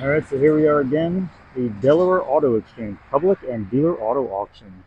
All right, so here we are again, the Delaware Auto Exchange Public and Dealer Auto Auction.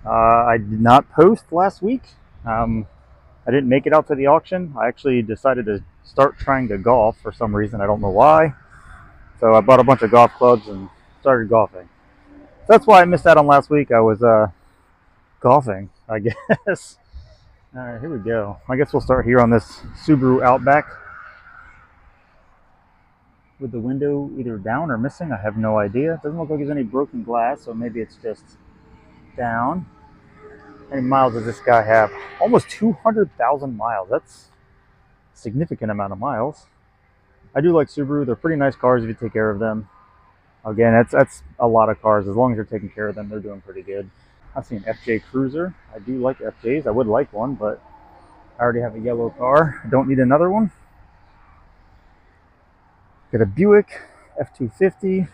I did not post last week. I didn't make it out to the auction. I actually decided to start trying to golf for some reason. I don't know why. So I bought a bunch of golf clubs and started golfing. So that's why I missed out on last week. I was golfing, I guess. All right, here we go. I guess we'll start here on this Subaru Outback with the window either down or missing. I have no idea. It doesn't look like there's any broken glass, so maybe it's just down. How many miles does this guy have? Almost 200,000 miles. That's a significant amount of miles. I do like Subaru. They're pretty nice cars if you take care of them. Again, that's a lot of cars. As long as you're taking care of them, they're doing pretty good. I've seen an FJ Cruiser. I do like FJs. I would like one, but I already have a yellow car. I don't need another one. Got a Buick F250.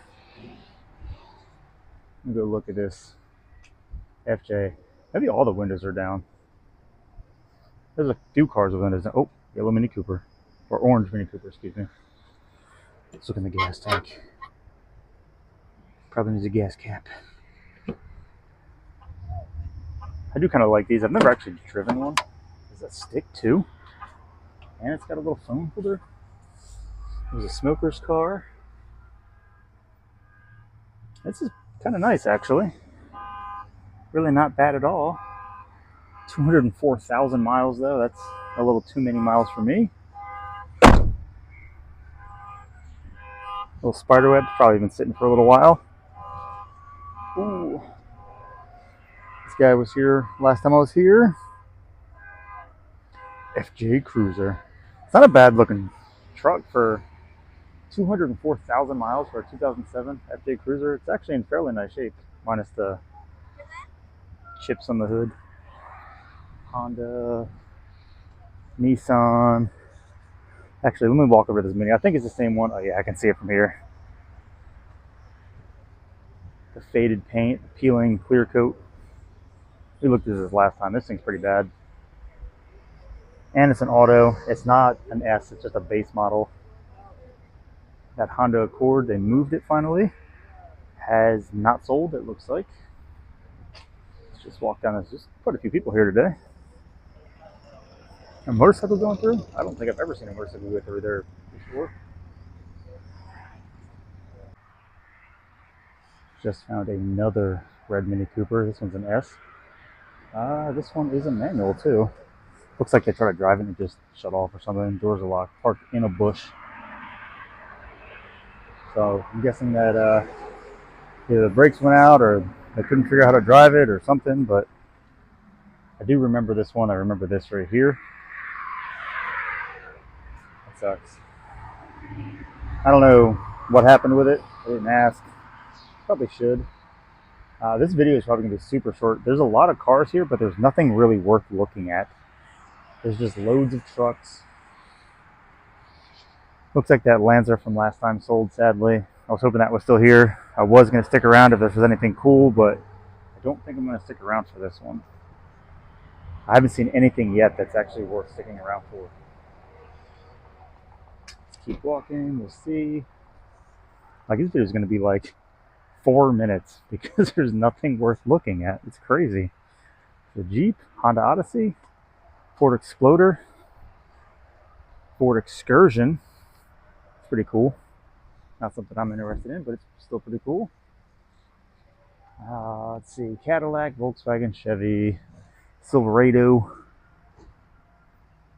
Let me go look at this FJ. Maybe all the windows are down. There's a few cars with windows down. Oh, yellow Mini Cooper. Or orange Mini Cooper, excuse me. Let's look in the gas tank. Probably needs a gas cap. I do kind of like these. I've never actually driven one. Does that stick too? And it's got a little phone holder. There's a smoker's car. This is kind of nice, actually. Really not bad at all. 204,000 miles, though. That's a little too many miles for me. Little spider web. Probably been sitting for a little while. Ooh. This guy was here last time I was here. FJ Cruiser. It's not a bad looking truck for 204,000 miles for a 2007 FJ Cruiser. It's actually in fairly nice shape, minus the chips on the hood. Honda, Nissan. Actually, let me walk over this Mini. I think it's the same one. Oh yeah, I can see it from here. The faded paint, peeling clear coat. We looked at this last time. This thing's pretty bad. And it's an auto. It's not an S, it's just a base model. That Honda Accord, they moved it finally. Has not sold, it looks like. Let's just walk down. There's just quite a few people here today. A motorcycle going through? I don't think I've ever seen a motorcycle go through there before. Just found another red Mini Cooper. This one's an S. This one is a manual too. Looks like they tried to drive it and it just shut off or something. Doors are locked. Parked in a bush. So I'm guessing that either the brakes went out or they couldn't figure out how to drive it or something. But I do remember this one. I remember this right here. That sucks. I don't know what happened with it. I didn't ask. Probably should. This video is probably going to be super short. There's a lot of cars here, but there's nothing really worth looking at. There's just loads of trucks. Looks like that Lancer from last time sold, sadly. I was hoping that was still here. I was going to stick around if there was anything cool, but I don't think I'm going to stick around for this one. I haven't seen anything yet that's actually worth sticking around for. Let's keep walking. We'll see. Like, this video is going to be like 4 minutes because there's nothing worth looking at. It's crazy. The Jeep, Honda Odyssey, Ford Explorer, Ford Excursion. It's pretty cool. Not something I'm interested in, but it's still pretty cool. Let's see, Cadillac, Volkswagen, Chevy, Silverado.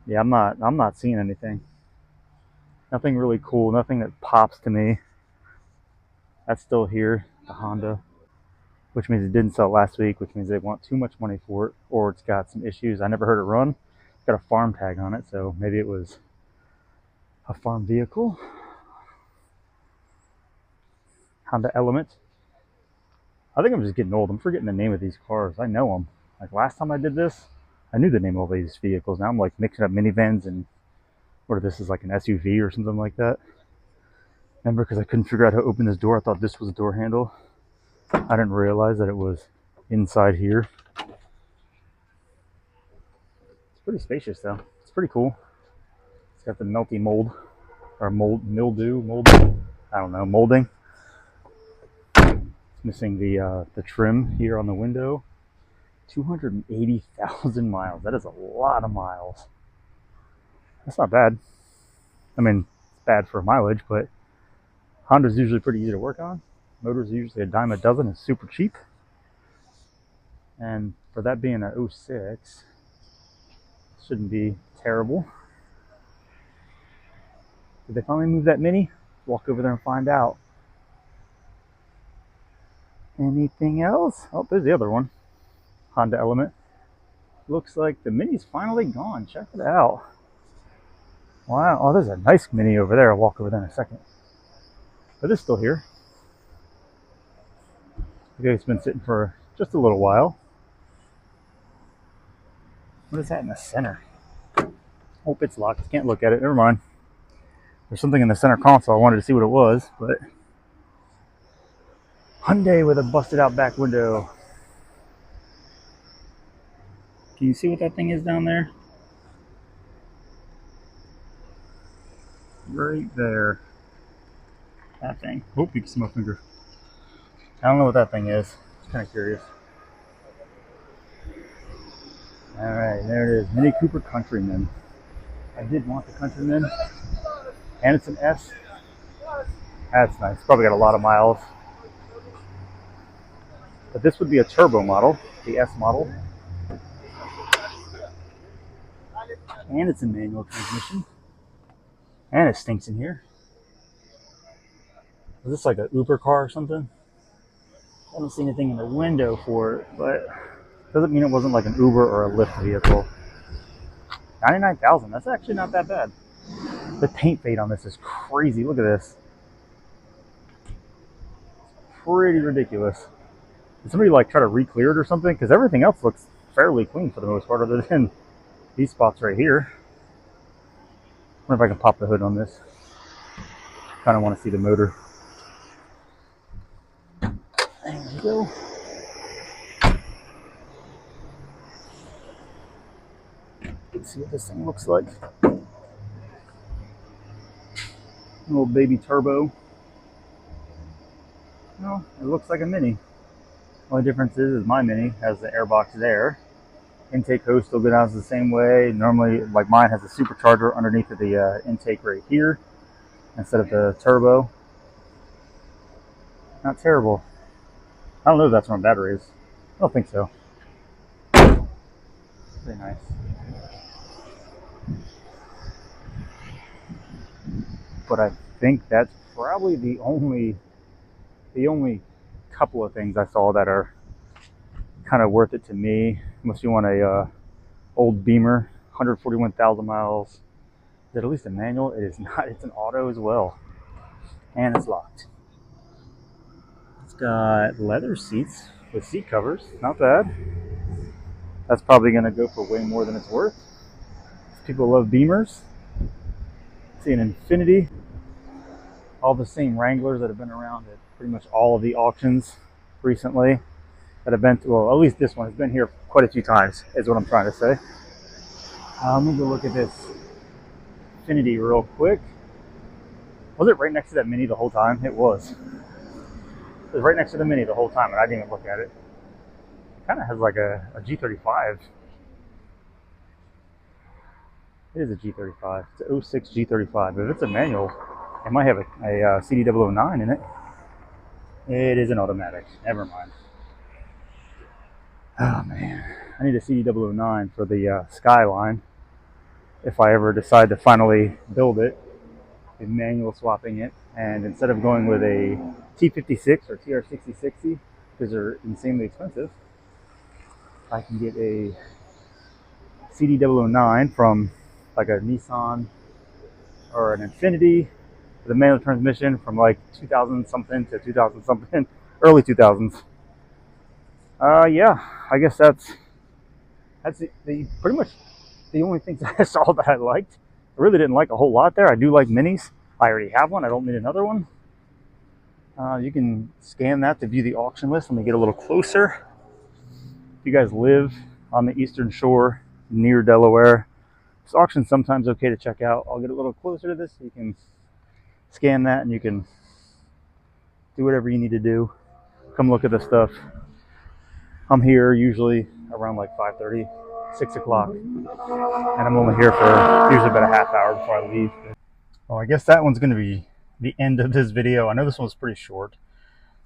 Yeah, I'm not seeing anything. Nothing really cool. Nothing that pops to me. That's still here. The Honda, which means it didn't sell last week, which means they want too much money for it, or it's got some issues. I never heard it run. It's got a farm tag on it, so maybe it was a farm vehicle. Honda Element. I think I'm just getting old. I'm forgetting the name of these cars. I know them. Like last time I did this, I knew the name of all these vehicles. Now I'm like mixing up minivans and, or this is like an SUV or something like that. Remember, because I couldn't figure out how to open this door. I thought this was a door handle. I didn't realize that it was inside here. It's pretty spacious though. It's pretty cool. It's got the melty mold, or mildew. I don't know, molding. It's missing the trim here on the window. 280,000 miles. That is a lot of miles. That's not bad. I mean, it's bad for mileage, but Honda's usually pretty easy to work on. Motors are usually a dime a dozen. It's super cheap. And for that being an 06, shouldn't be terrible. Did they finally move that Mini? Walk over there and find out. Anything else? Oh, there's the other one. Honda Element. Looks like the Mini's finally gone. Check it out. Wow. Oh, there's a nice Mini over there. I'll walk over there in a second. But it's still here. Okay, it's been sitting for just a little while. What is that in the center? Oh, it's locked. Can't look at it. Never mind. There's something in the center console. I wanted to see what it was, but Hyundai with a busted out back window. Can you see what that thing is down there? Right there. That thing. Oh, you can see my finger. I don't know what that thing is. Just kind of curious. Alright, there it is. Mini Cooper Countryman. I did want the Countryman. And it's an S. That's nice. Probably got a lot of miles. But this would be a turbo model, the S model. And it's a manual transmission. And it stinks in here. Is this like an Uber car or something? I haven't seen anything in the window for it, but doesn't mean it wasn't like an Uber or a Lyft vehicle. 99,000, that's actually not that bad. The paint fade on this is crazy. Look at this. Pretty ridiculous. Did somebody like try to re-clear it or something? Because everything else looks fairly clean for the most part, other than these spots right here. I wonder if I can pop the hood on this. Kind of want to see the motor. There we go. Let's see what this thing looks like. A little baby turbo. No, it looks like a Mini. Only difference is my Mini has the airbox there. Intake hose still goes down the same way. Normally, like mine has a supercharger underneath of the intake right here instead of the turbo. Not terrible. I don't know if that's where my battery is. I don't think so. Very nice. But I think that's probably the only couple of things I saw that are kind of worth it to me. Unless you want a old Beamer, 141,000 miles. Is it at least a manual? It is not. It's an auto as well, and it's locked. It's got leather seats with seat covers. Not bad. That's probably going to go for way more than it's worth. People love Beamers. See an Infiniti. All the same Wranglers that have been around at pretty much all of the auctions recently that have been, well, at least this one has been here quite a few times, is what I'm trying to say. Let me go look at this Infiniti real quick. Was it right next to that Mini the whole time? It was. It was right next to the Mini the whole time, and I didn't even look at it. It kind of has like a G35. It is a G35. It's an 06 G35. If it's a manual, it might have a CD009 in it. It is an automatic. Never mind. Oh man, I need a CD009 for the Skyline. If I ever decide to finally build it, be manual swapping it, and instead of going with a T56 or TR6060, because they're insanely expensive, I can get a CD009 from like a Nissan or an Infiniti with a manual transmission from like 2000 something to 2000 something, early 2000s. Yeah, I guess that's the pretty much the only things I saw that I liked. I really didn't like a whole lot there. I do like Minis. I already have one. I don't need another one. You can scan that to view the auction list. Let me get a little closer. If you guys live on the Eastern Shore near Delaware, this auction's sometimes okay to check out. I'll get a little closer to this so you can scan that and you can do whatever you need to do. Come look at the stuff. I'm here usually around like 5:30, 6 o'clock, and I'm only here for usually about a half hour before I leave. Well, I guess that one's going to be the end of this video. I know this one's pretty short,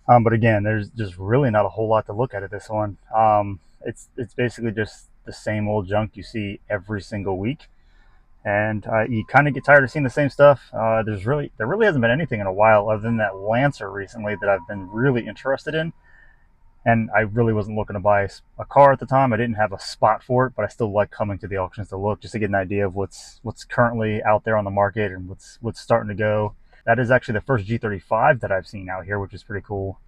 but again, there's just really not a whole lot to look at this one. It's basically just the same old junk you see every single week, and you kind of get tired of seeing the same stuff. There really hasn't been anything in a while other than that Lancer recently that I've been really interested in. And I really wasn't looking to buy a car at the time. I didn't have a spot for it, but I still like coming to the auctions to look just to get an idea of what's currently out there on the market and what's starting to go. That is actually the first G35 that I've seen out here, which is pretty cool.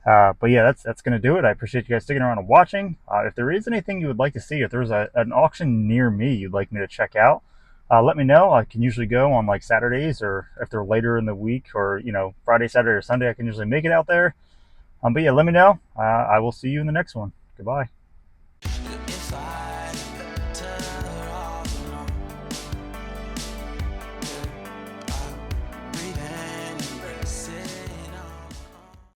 But yeah, that's going to do it. I appreciate you guys sticking around and watching. If there is anything you would like to see, if there's an auction near me you'd like me to check out, let me know. I can usually go on like Saturdays, or if they're later in the week, or Friday, Saturday, or Sunday, I can usually make it out there. But yeah, let me know. I will see you in the next one. Goodbye.